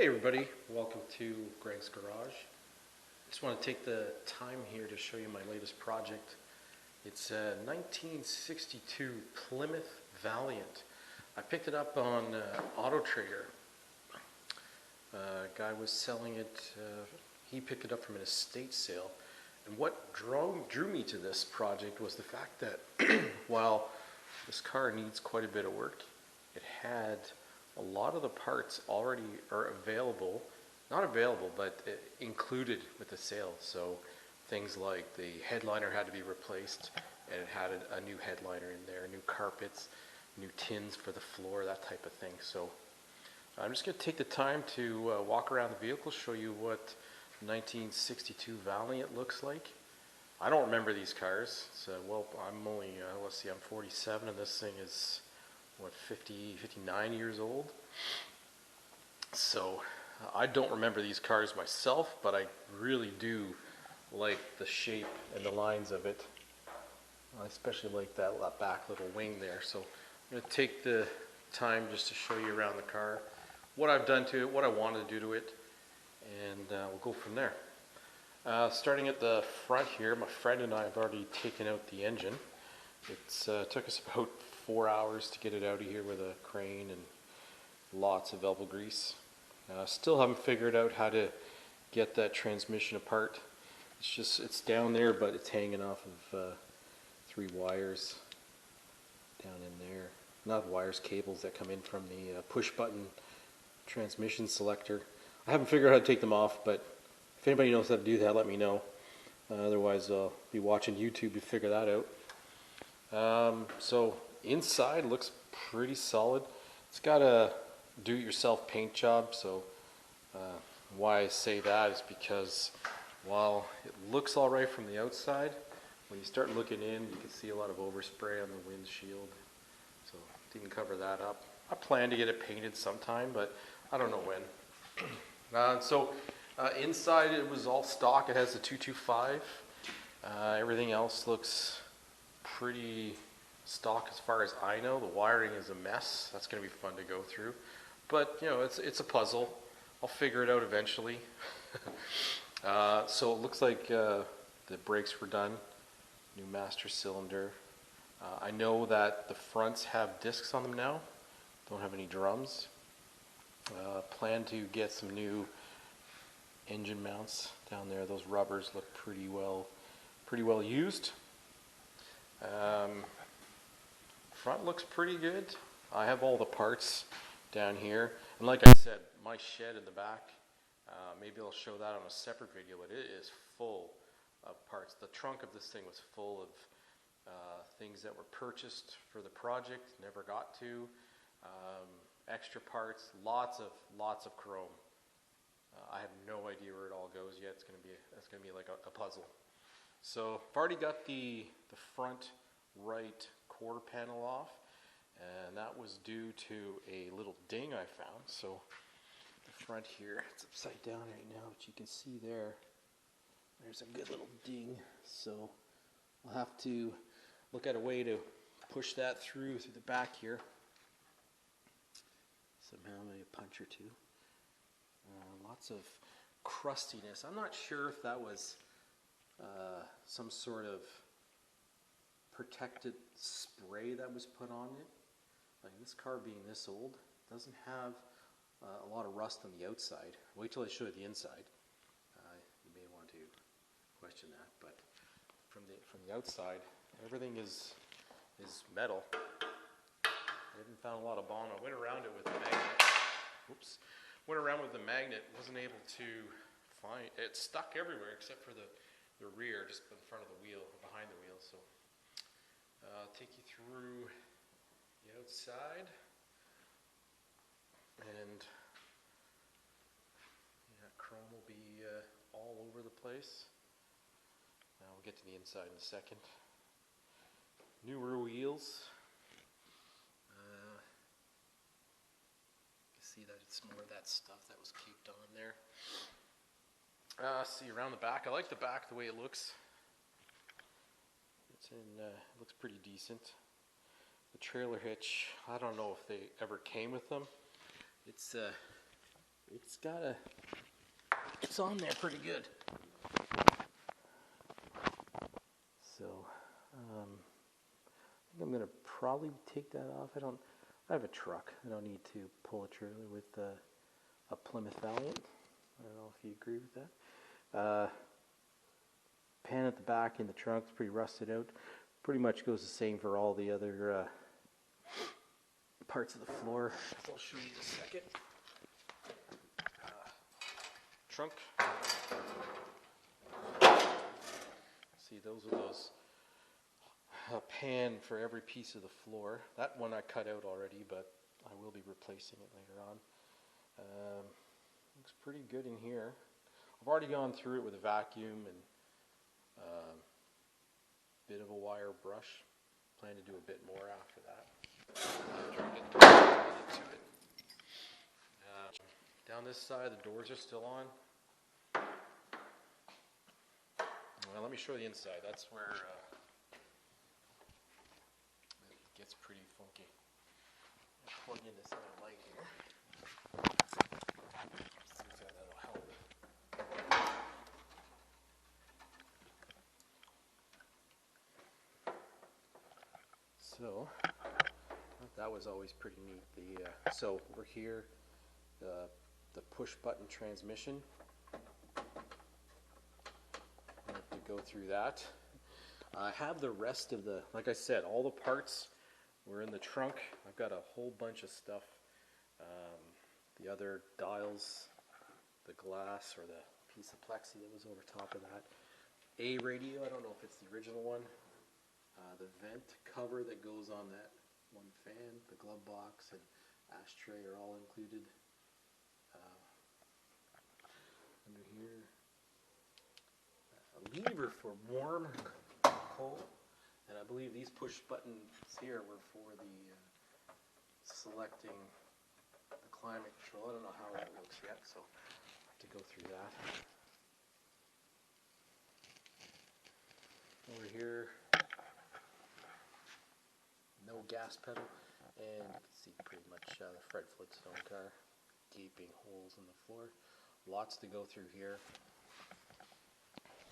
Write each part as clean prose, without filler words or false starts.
Hey everybody, welcome to Greg's Garage. Just want to take the time here to show you my latest project. It's a 1962 Plymouth Valiant. I picked it up on Auto Trader. A guy was selling it, he picked it up from an estate sale. And what drew me to this project was the fact that while this car needs quite a bit of work, it had a lot of the parts already are available, not available, but included with the sale. So things like the headliner had to be replaced, and it had a new headliner in there, new carpets, new tins for the floor, that type of thing. So I'm just going to take the time to walk around the vehicle, show you what 1962 Valiant looks like. I don't remember these cars. So, well, I'm only, let's see, I'm 47, and this thing is what, 59 years old. So I don't remember these cars myself, but I really do like the shape and the lines of it. I especially like that back little wing there. So I'm going to take the time just to show you around the car, what I've done to it, what I want to do to it, and we'll go from there. Starting at the front here, my friend and I have already taken out the engine. It took us about 4 hours to get it out of here with a crane and lots of elbow grease. Still haven't figured out how to get that transmission apart. It's down there, but it's hanging off of 3 wires down in there. Not wires, cables that come in from the push button transmission selector. I haven't figured out how to take them off, but if anybody knows how to do that, let me know. Otherwise, I'll be watching YouTube to figure that out. So inside looks pretty solid. It's got a do-it-yourself paint job, so why I say that is because while it looks alright from the outside, when you start looking in, you can see a lot of overspray on the windshield, so didn't cover that up. I plan to get it painted sometime, but I don't know when. Inside it was all stock. It has the 225. Everything else looks pretty stock as far as I know. The wiring is a mess. That's going to be fun to go through. But, you know, it's a puzzle. I'll figure it out eventually. So it looks like the brakes were done. New master cylinder. I know that the fronts have discs on them now. Don't have any drums. Plan to get some new engine mounts down there. Those rubbers look pretty well used. Front looks pretty good. I have all the parts down here, and like I said, my shed in the back, maybe I'll show that on a separate video, but it is full of parts. The trunk of this thing was full of things that were purchased for the project, never got to, extra parts, lots of chrome. I have no idea where it all goes yet. It's gonna be like a puzzle. So I've already got the front right quarter panel off, and that was due to a little ding I found. So the front here, it's upside down right now, but you can see there's a good little ding. So I'll have to look at a way to push that through the back here. Somehow maybe a punch or two. Lots of crustiness. I'm not sure if that was some sort of protected spray that was put on it. Like, this car being this old doesn't have a lot of rust on the outside. Wait till I show you the inside. You may want to question that, but from the outside, everything is metal. I haven't found a lot of bond. I went around it with a magnet. Oops. Went around with the magnet. Wasn't able to find it. Stuck everywhere except for the rear, just in front of the wheel, behind the wheel. So I'll take you through the outside, and chrome will be all over the place. Now we'll get to the inside in a second. New rear wheels. You can see that it's more of that stuff that was caked on there. See around the back. I like the back the way it looks. It looks pretty decent. The trailer hitch, I don't know if they ever came with them. It's it's on there pretty good. So, I think I'm gonna probably take that off. I have a truck. I don't need to pull a trailer with a Plymouth Valiant. I don't know if you agree with that. Pan at the back in the trunk is pretty rusted out. Pretty much goes the same for all the other parts of the floor. I'll show you in a second. Trunk. See, those are those pan for every piece of the floor. That one I cut out already, but I will be replacing it later on. Looks pretty good in here. I've already gone through it with a vacuum and bit of a wire brush. Plan to do a bit more after that. After I get into it. Down this side, the doors are still on. Well, let me show you the inside. That's where it gets pretty funky. I'll plug in this other light here. See if that'll help. So that was always pretty neat. So over here, the push button transmission. I have to go through that. I have the rest of like I said, all the parts were in the trunk. I've got a whole bunch of stuff. The other dials, the glass or the piece of plexi that was over top of that. A radio, I don't know if it's the original one. The vent cover that goes on that one fan, the glove box and ashtray are all included. Under here, a lever for warm or cold, and I believe these push buttons here were for the selecting the climate control. I don't know how that looks yet, so I'll have to go through that. Over here, no gas pedal, and you can see pretty much the Fred Flintstone car, gaping holes in the floor. Lots to go through here.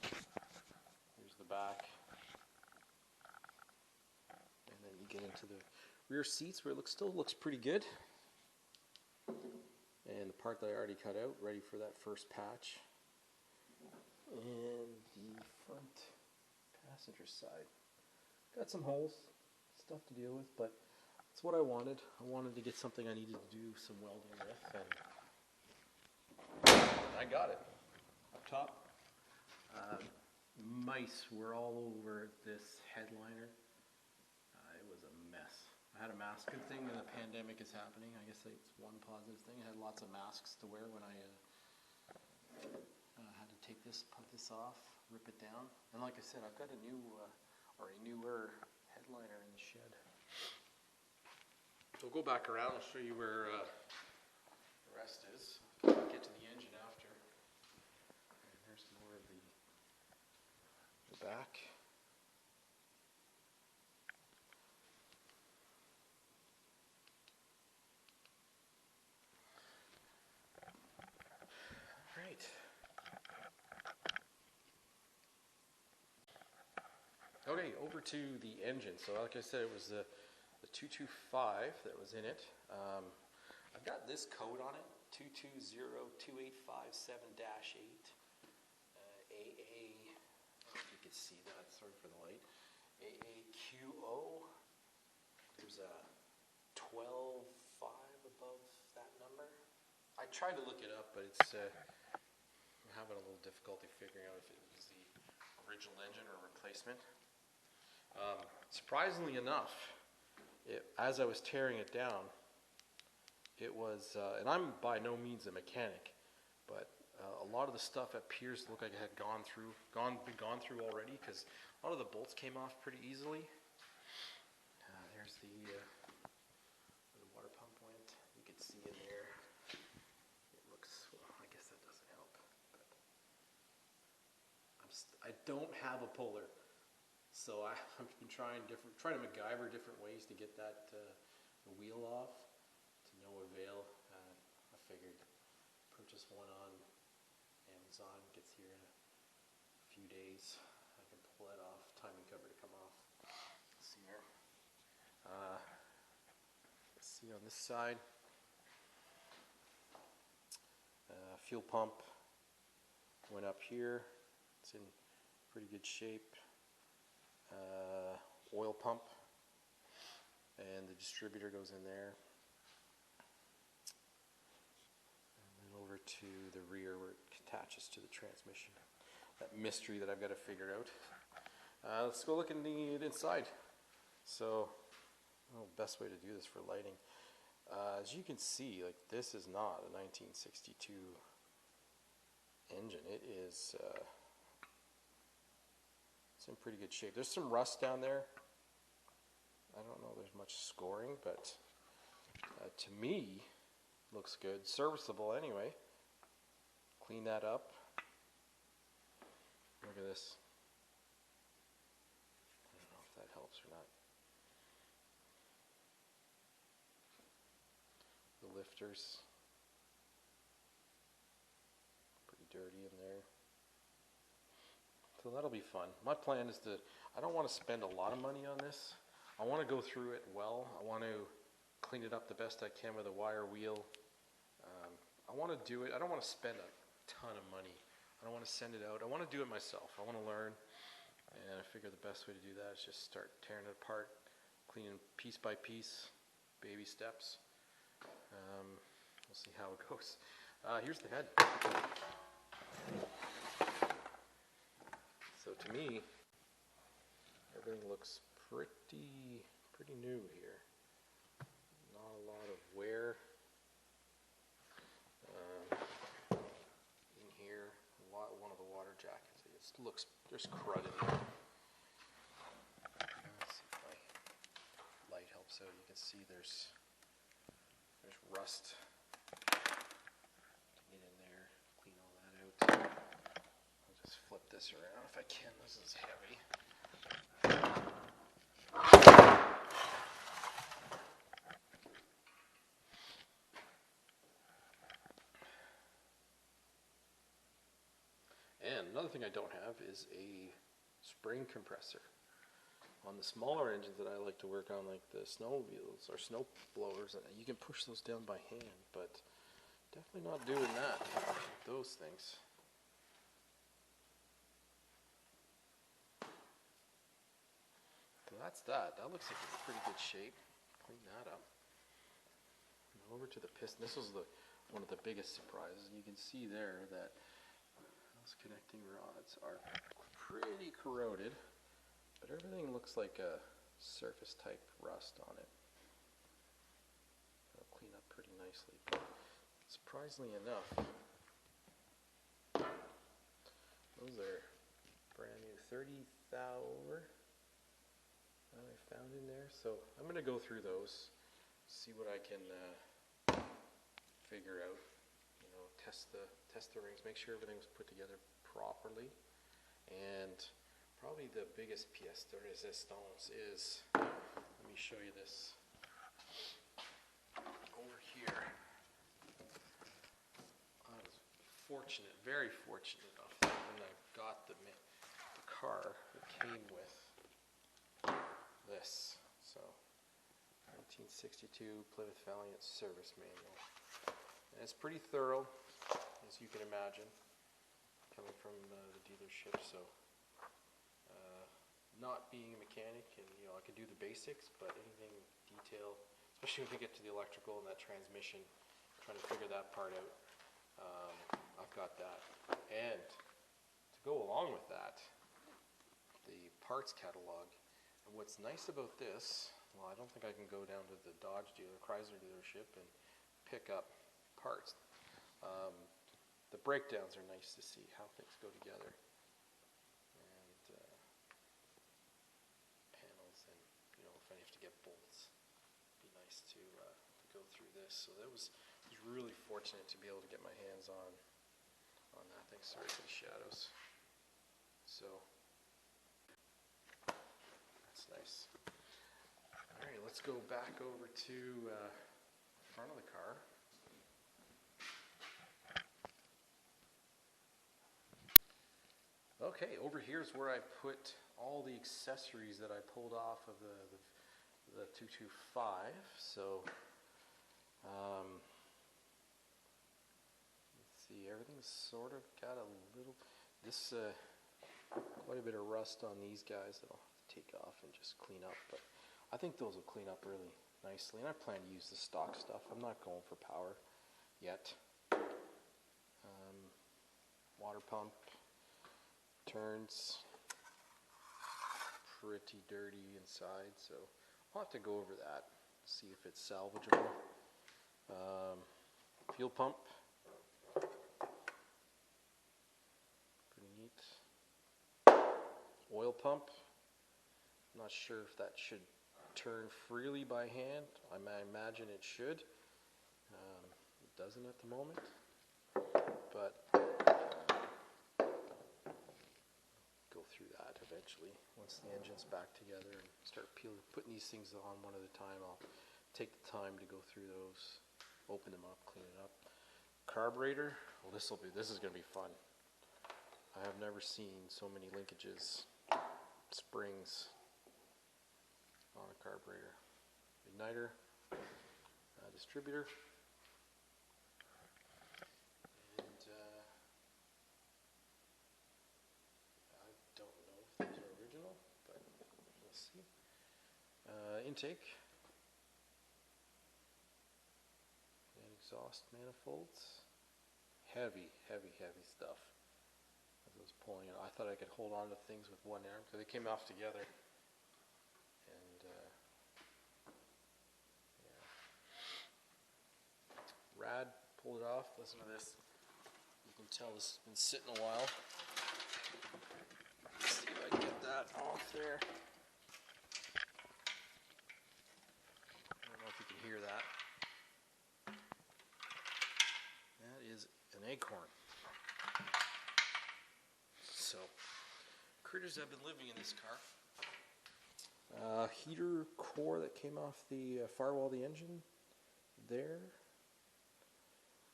Here's the back. And then you get into the rear seats where it still looks pretty good. And the part that I already cut out, ready for that first patch. And the front passenger side. Got some holes, stuff to deal with, but it's what I wanted. I wanted to get something I needed to do some welding with, and I got it. Up top, mice were all over this headliner. It was a mess. I had a mask. Good thing the pandemic is happening. I guess it's one positive thing. I had lots of masks to wear when I had to take this, put this off, rip it down. And like I said, I've got a new or a newer headliner in the shed. So we'll go back around. I'll show you where the rest is. I'll get to the engine after. And there's more of the back. Right. Okay, over to the engine. So like I said, it was the 225 that was in it. I've got this code on it, 220285-7-8. AA, I don't know if you can see that, sorry for the light. AAQO. There's a 12.5 above that number. I tried to look it up, but it's I'm having a little difficulty figuring out if it was the original engine or replacement. Surprisingly enough, as I was tearing it down, it was, and I'm by no means a mechanic, but a lot of the stuff appears to look like it had been gone through already, because a lot of the bolts came off pretty easily. There's where the water pump went. You can see in there. It looks, well, I guess that doesn't help. But I don't have a puller, so I've been trying to MacGyver different ways to get that the wheel off. To no avail. I figured one on Amazon. Gets here in a few days. I can pull that off. Timing cover to come off. Let's see here. Let's see on this side. Fuel pump went up here. It's in pretty good shape. Oil pump, and the distributor goes in there. And then over to the rear where it attaches to the transmission. That mystery that I've got to figure out. Let's go look in the inside. So, best way to do this for lighting. As you can see, like, this is not a 1962 engine. It is it's in pretty good shape. There's some rust down there. I don't know if there's much scoring, but to me, looks good. Serviceable anyway. Clean that up. Look at this. I don't know if that helps or not. The lifters. Pretty dirty in there. So that'll be fun. My plan is to, I don't want to spend a lot of money on this. I want to go through it well. I want to clean it up the best I can with a wire wheel. I want to do it. I don't want to spend a ton of money. I don't want to send it out. I want to do it myself. I want to learn. And I figure the best way to do that is just start tearing it apart, cleaning piece by piece, baby steps. We'll see how it goes. Here's the head. So to me, everything looks pretty new here. Not a lot of wear. In here, one of the water jackets. It just looks, there's crud in there. Let's see if my light helps out. You can see there's rust. Get in there, clean all that out. I'll just flip this around if I can. This is heavy. And another thing I don't have is a spring compressor. On the smaller engines that I like to work on, like the snowmobiles or snow blowers, you can push those down by hand, but definitely not doing that with those things. So that's that. That looks like it's in pretty good shape. Clean that up. Now over to the piston. This was one of the biggest surprises. You can see there that those connecting rods are pretty corroded, but everything looks like a surface type rust on it. It'll clean up pretty nicely, but surprisingly enough, those are brand new 30 thou I found in there. So I'm going to go through those, see what I can figure out. You know, test the rings, make sure everything was put together properly. And probably the biggest pièce de résistance is, let me show you this over here. I was fortunate, very fortunate enough that when I got the car, it came with this. So 1962 Plymouth Valiant service manual. And it's pretty thorough, as you can imagine, coming from the dealership. So not being a mechanic, and I can do the basics, but anything detail, especially when we get to the electrical and that transmission, trying to figure that part out, I've got that. And to go along with that, the parts catalog. And what's nice about this, well, I don't think I can go down to the Dodge dealer, Chrysler dealership, and pick up parts. The breakdowns are nice to see how things go together. If I have to get bolts, it'd be nice to go through this. So that was really fortunate to be able to get my hands on that thing. Sorry for the shadows. So that's nice. All right, let's go back over to front of the car. Okay, over here is where I put all the accessories that I pulled off of the 225. So, let's see, everything's sort of got a little, quite a bit of rust on these guys that I'll have to take off and just clean up. But I think those will clean up really nicely. And I plan to use the stock stuff. I'm not going for power yet. Water pump. Turns pretty dirty inside, so I'll have to go over that, see if it's salvageable. Fuel pump, pretty neat. Oil pump, not sure if that should turn freely by hand. I imagine it should. It doesn't at the moment, but go through that eventually. Once the engine's back together and start putting these things on one at a time, I'll take the time to go through those, open them up, clean it up. Carburetor, well, this is going to be fun. I have never seen so many linkages, springs on a carburetor. Igniter, distributor, and I don't know if those are original, but we'll see. Intake and exhaust manifolds. Heavy stuff. As I was pulling it, I thought I could hold on to things with one arm because they came off together. And yeah. Rad pulled it off. Listen to this. You can tell this has been sitting a while. Let's see if I can get that off there. I don't know if you can hear that. That is an acorn. So, critters have been living in this car. Heater core that came off the firewall of the engine there.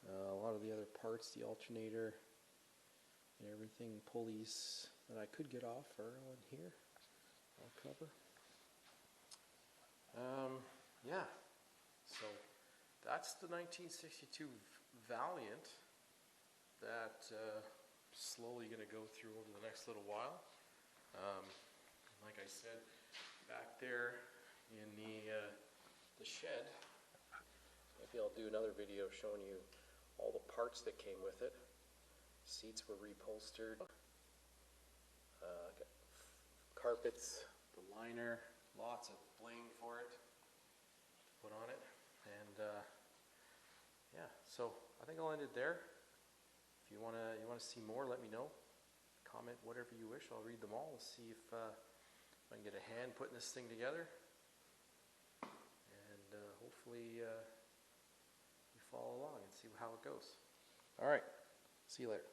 A lot of the other parts, the alternator and everything, pulleys that I could get off are on here. I'll cover. Yeah, so that's the 1962 Valiant that slowly going to go through over the next little while. Like I said, back there in the shed, maybe I'll do another video showing you all the parts that came with it. Seats were reupholstered, got carpets, the liner, lots of bling for it to put on it, and yeah, so I think I'll end it there. If you want to see more, let me know. Comment whatever you wish. I'll read them all and see if I can get a hand putting this thing together. And hopefully you follow along and see how it goes. All right. See you later.